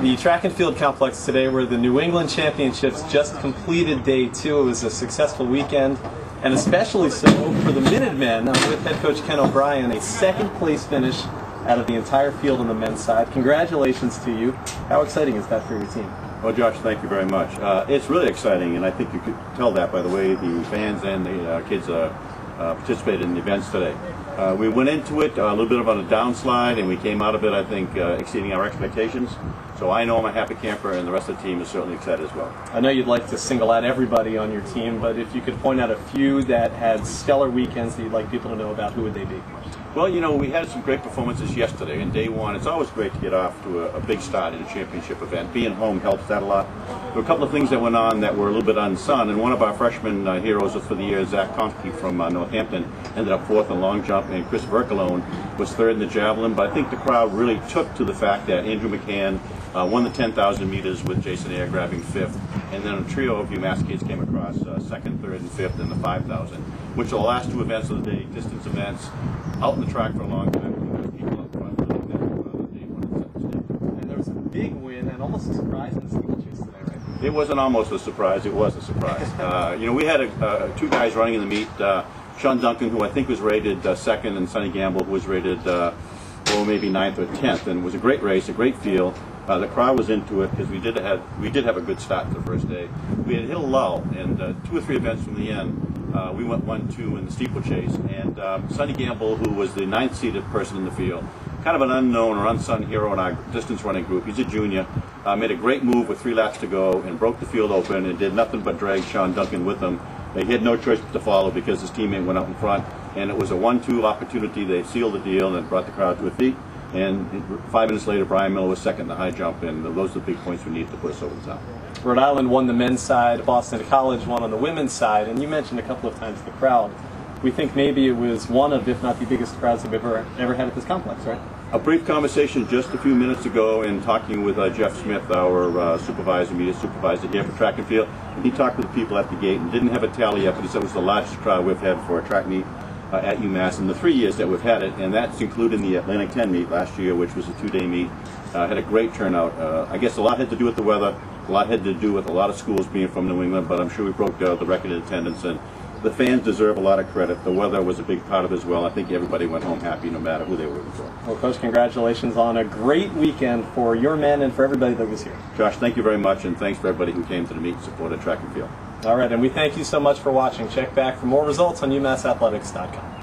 The track and field complex today were the New England Championships just completed day 2. It was a successful weekend, and especially so for the Minutemen with head coach Ken O'Brien, a second place finish out of the entire field on the men's side. Congratulations to you. How exciting is that for your team? Well, Josh, thank you very much. It's really exciting, and I think you could tell that by the way the fans and the kids participated in the events today. We went into it a little bit on a downslide, and we came out of it, I think, exceeding our expectations. So I know I'm a happy camper, and the rest of the team is certainly excited as well. I know you'd like to single out everybody on your team, but if you could point out a few that had stellar weekends that you'd like people to know about, who would they be? Well, you know, we had some great performances yesterday. In day one, it's always great to get off to a big start in a championship event. Being home helps that a lot. There were a couple of things that went on that were a little bit unsung, and one of our freshman heroes for the year, Zach Tonke from Northampton, ended up 4th in long jump, and Chris Verkalone was 3rd in the javelin. But I think the crowd really took to the fact that Andrew McCann won the 10,000 meters with Jason Ayer grabbing 5th, and then a trio of UMass kids came across 2nd, 3rd, and 5th in the 5,000, which are the last 2 events of the day, distance events, out in the track for a long time. People up front really and there was a big win and almost a surprise in the steeplechase today, right? It wasn't almost a surprise, it was a surprise. You know, we had 2 guys running in the meet, Sean Duncan, who I think was rated 2nd, and Sonny Gamble, who was rated maybe 9th or 10th, and it was a great race, a great field. The crowd was into it because we did have a good start to the first day. We had hit a lull, and 2 or 3 events from the end, we went 1-2 in the steeplechase, and Sonny Gamble, who was the 9th seeded person in the field, kind of an unknown or unsung hero in our distance running group. He's a junior, made a great move with 3 laps to go and broke the field open and did nothing but drag Sean Duncan with him. He had no choice but to follow because his teammate went out in front, and it was a 1-2 opportunity. They sealed the deal and brought the crowd to a feet. And 5 minutes later, Brian Miller was 2nd in the high jump, and those are the big points we needed to put us over the top. Rhode Island won the men's side, Boston College won on the women's side, and you mentioned a couple of times the crowd. We think maybe it was one of, if not the biggest crowds we've ever had at this complex, right? A brief conversation just a few minutes ago in talking with Jeff Smith, our supervisor, media supervisor here for track and field, and he talked with the people at the gate and didn't have a tally yet, but he said it was the largest crowd we've had for a track meet at UMass in the 3 years that we've had it, and that's including the Atlantic 10 meet last year, which was a 2-day meet. Had a great turnout. I guess a lot had to do with the weather, a lot had to do with a lot of schools being from New England, but I'm sure we broke the record in attendance, and the fans deserve a lot of credit. The weather was a big part of it as well. I think everybody went home happy no matter who they were rooting for. Well, Coach, congratulations on a great weekend for your men and for everybody that was here. Josh, thank you very much, and thanks for everybody who came to the meet and supported track and field. All right, and we thank you so much for watching. Check back for more results on UMassathletics.com.